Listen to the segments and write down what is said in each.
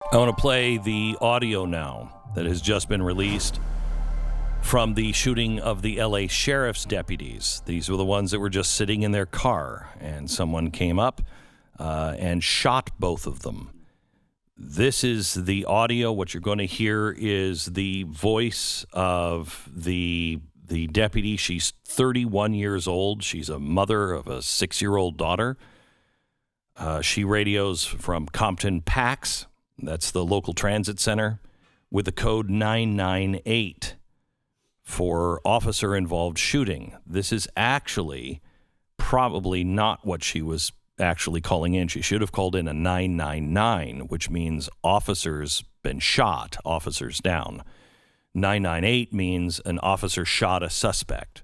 I want to play the audio now that has just been released from the shooting of the LA sheriff's deputies. These were the ones that were just sitting in their car, and someone came up and shot both of them. This is the audio. What you're going to hear is the voice of the deputy. She's 31 years old. She's a mother of a 6-year-old daughter. She radios from Compton PAX. That's the local transit center, with the code 998 for officer-involved shooting. This is actually probably not what she was actually calling in. She should have called in a 999, which means officers been shot, officers down. 998 means an officer shot a suspect.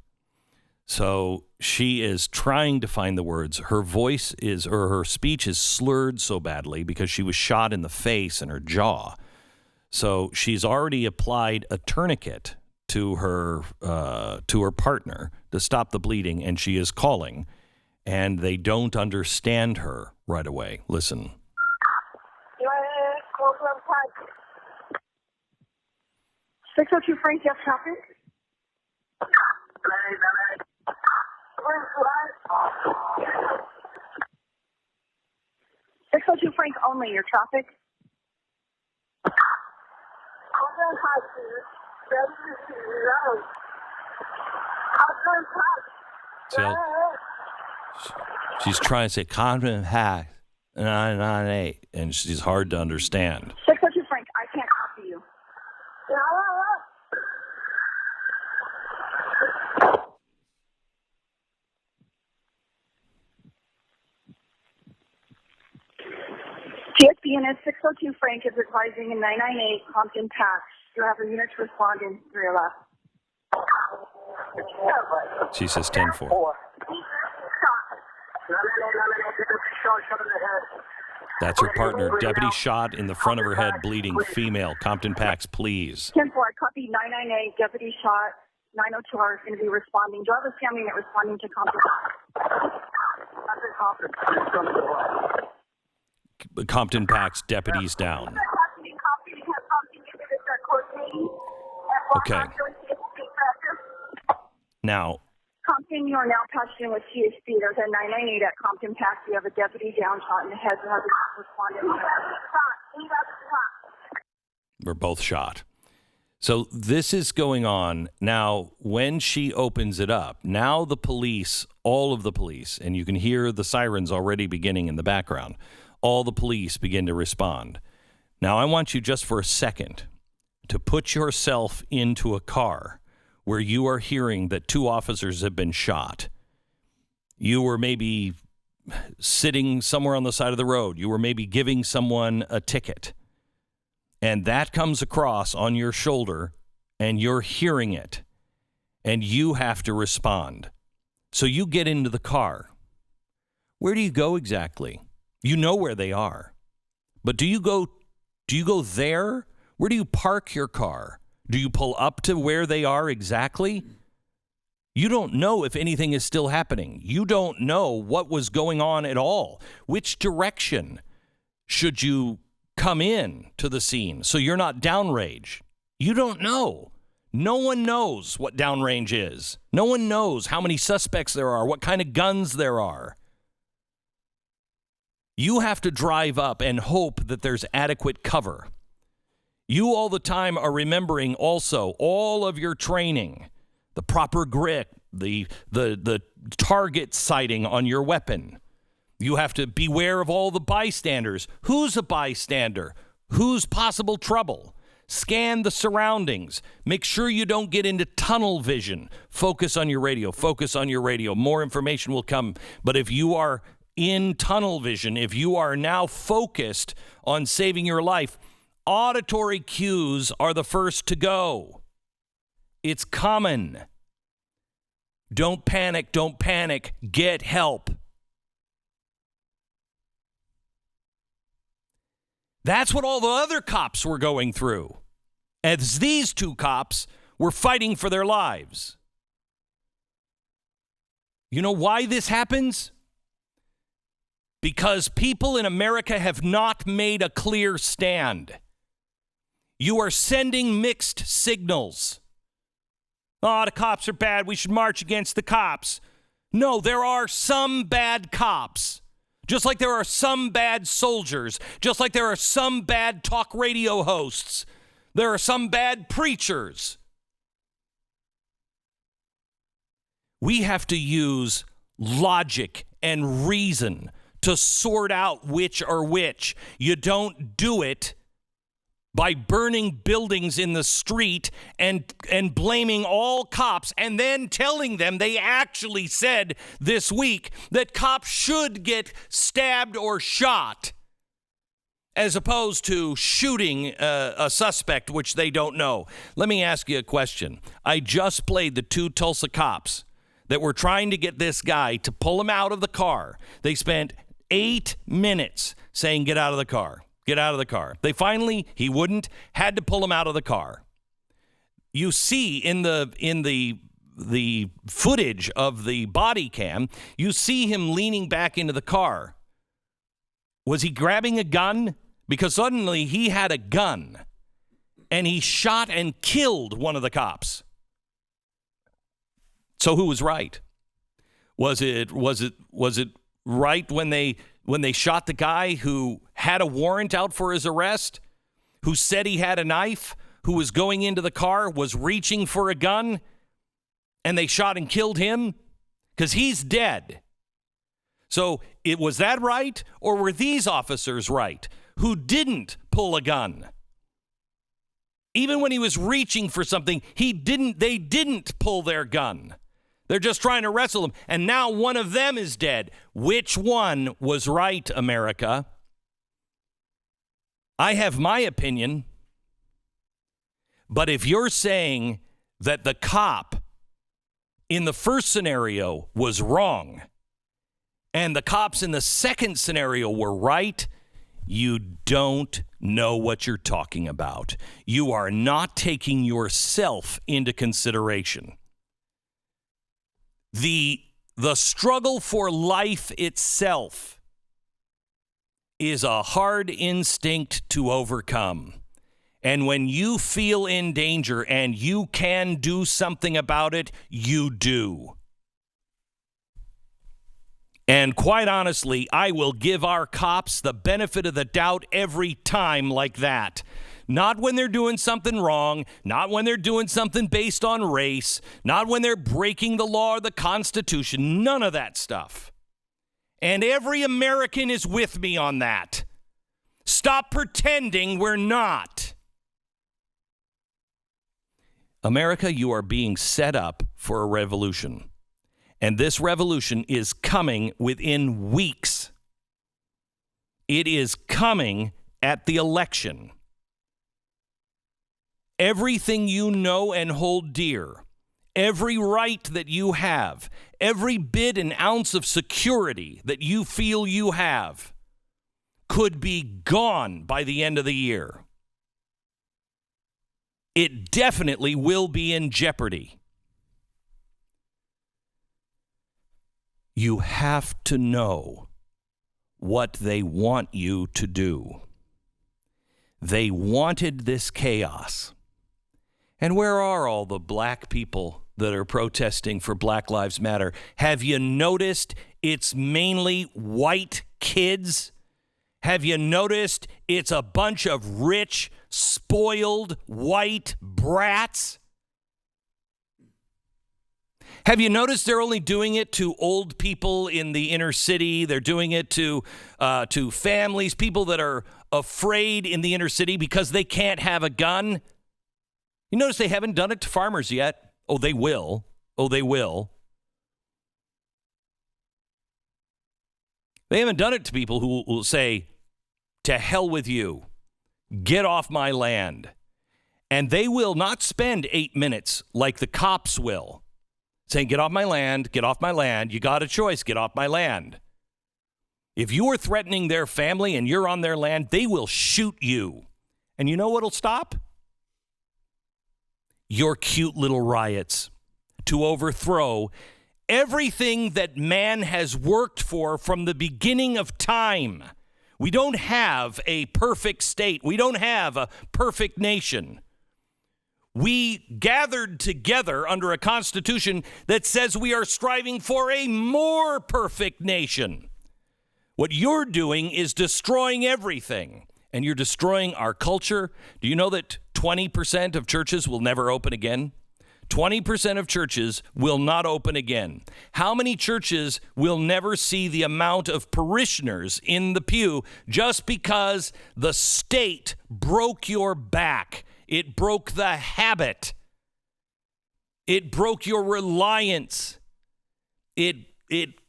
So she is trying to find the words. Her voice is, or her speech is slurred so badly because she was shot in the face and her jaw. So she's already applied a tourniquet to her partner to stop the bleeding, and she is calling, and they don't understand her right away. Listen. 602 Frank, yes, traffic? 602 Frank only, your traffic? She's trying to say Compton hack 998, and she's hard to understand. 602 Frank, I can't copy you. GSBNS 602 Frank is advising in 998 Compton PAX. You have a unit to respond in 311. She says 10-4. That's her partner. Deputy shot in the front of her head, bleeding, female. Compton PAX, please. 10-4, I copy 998, deputy shot. 902 are going to be responding. Do I have a family unit responding to Compton PAX? Compton PAX, deputies down. Okay. Now, Compton, you are now patched in with CHP. There's a 998 at Compton PAX. We have a deputy down shot in the head who hasn't responded. We're both shot. So this is going on. Now, when she opens it up, now the police, all of the police, and you can hear the sirens already beginning in the background, all the police begin to respond. Now, I want you just for a second to put yourself into a car where you are hearing that 2 officers have been shot. You were maybe sitting somewhere on the side of the road. You were maybe giving someone a ticket. And that comes across on your shoulder, and you're hearing it. And you have to respond. So you get into the car. Where do you go exactly? You know where they are. But do you go there? Where do you park your car? Do you pull up to where they are exactly? You don't know if anything is still happening. You don't know what was going on at all. Which direction should you come in to the scene so you're not downrange? You don't know. No one knows what downrange is. No one knows how many suspects there are, what kind of guns there are. You have to drive up and hope that there's adequate cover. You all the time are remembering also all of your training, the proper grip, the target sighting on your weapon. You have to beware of all the bystanders. Who's a bystander? Who's possible trouble? Scan the surroundings. Make sure you don't get into tunnel vision. Focus on your radio. Focus on your radio. More information will come. But if you are in tunnel vision, if you are now focused on saving your life, auditory cues are the first to go. It's common. Don't panic. Don't panic. Get help. That's what all the other cops were going through, as these 2 cops were fighting for their lives. You know why this happens? because people in America have not made a clear stand. You are sending mixed signals. Oh, the cops are bad. We should march against the cops. No, there are some bad cops. Just like there are some bad soldiers. Just like there are some bad talk radio hosts. There are some bad preachers. We have to use logic and reason to sort out which are which. You don't do it by burning buildings in the street and blaming all cops and then telling them they actually said this week that cops should get stabbed or shot as opposed to shooting a suspect which they don't know. Let me ask you a question. I just played the 2 Tulsa cops that were trying to get this guy to pull him out of the car. They spent 8 minutes saying, get out of the car. Get out of the car. They finally, he wouldn't, had to pull him out of the car. You see in the footage of the body cam, you see him leaning back into the car. Was he grabbing a gun? Because suddenly he had a gun and he shot and killed one of the cops. So who was right? Was it right when they shot the guy who had a warrant out for his arrest, who said he had a knife, who was going into the car, was reaching for a gun, and they shot and killed him? Because he's dead. So was that right, or were these officers right, who didn't pull a gun? Even when he was reaching for something, they didn't pull their gun. They're just trying to wrestle him. And now one of them is dead. Which one was right, America? I have my opinion. But if you're saying that the cop in the first scenario was wrong and the cops in the second scenario were right, you don't know what you're talking about. You are not taking yourself into consideration. The struggle for life itself is a hard instinct to overcome. And when you feel in danger and you can do something about it, you do. And quite honestly, I will give our cops the benefit of the doubt every time like that. Not when they're doing something wrong, not when they're doing something based on race, not when they're breaking the law or the Constitution, none of that stuff. And every American is with me on that. Stop pretending we're not. America, you are being set up for a revolution. And this revolution is coming within weeks. It is coming at the election. Everything you know and hold dear, every right that you have, every bit and ounce of security that you feel you have could be gone by the end of the year. It definitely will be in jeopardy. You have to know what they want you to do. They wanted this chaos. And where are all the black people that are protesting for Black Lives Matter? Have you noticed it's mainly white kids? Have you noticed it's a bunch of rich, spoiled, white brats? Have you noticed they're only doing it to old people in the inner city? They're doing it to families, people that are afraid in the inner city because they can't have a gun. You notice they haven't done it to farmers yet. Oh, they will. Oh, they will. They haven't done it to people who will say, to hell with you. Get off my land. And they will not spend 8 minutes like the cops will, saying, get off my land, get off my land. You got a choice, get off my land. If you are threatening their family and you're on their land, they will shoot you. And you know what'll stop? Your cute little riots to overthrow everything that man has worked for from the beginning of time. We don't have a perfect state. We don't have a perfect nation. We gathered together under a constitution that says we are striving for a more perfect nation. What you're doing is destroying everything, and you're destroying our culture. Do you know that 20% of churches will never open again? 20% of churches will not open again. How many churches will never see the amount of parishioners in the pew just because the state broke your back? It broke the habit. It broke your reliance. It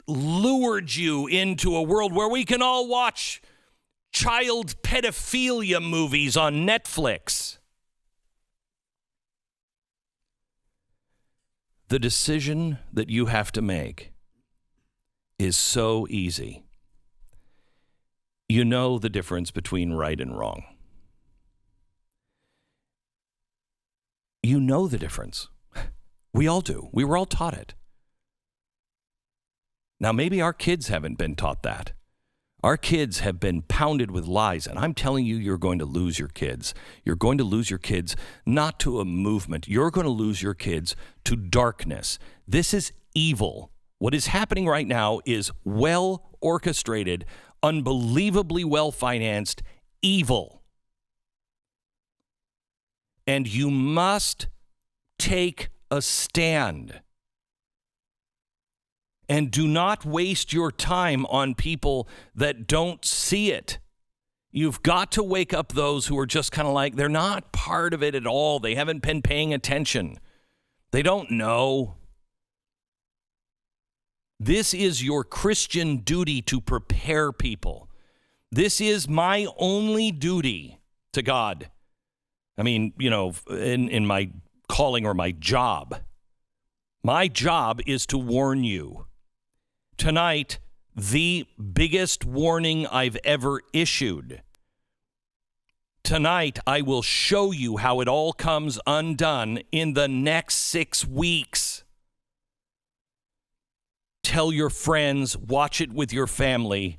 lured you into a world where we can all watch child pedophilia movies on Netflix. The decision that you have to make is so easy. You know the difference between right and wrong. You know the difference. We all do. We were all taught it. Now, maybe our kids haven't been taught that. Our kids have been pounded with lies, and I'm telling you, you're going to lose your kids. You're going to lose your kids not to a movement. You're going to lose your kids to darkness. This is evil. What is happening right now is well orchestrated, unbelievably well financed evil. And you must take a stand. And do not waste your time on people that don't see it. You've got to wake up those who are just kind of like, they're not part of it at all. They haven't been paying attention. They don't know. This is your Christian duty to prepare people. This is my only duty to God. I mean, you know, in my calling or my job. My job is to warn you. Tonight, the biggest warning I've ever issued. Tonight, I will show you how it all comes undone in the next 6 weeks. Tell your friends, watch it with your family.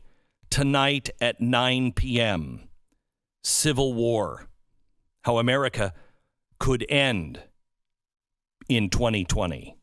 Tonight at 9 p.m. Civil War. How America could end in 2020.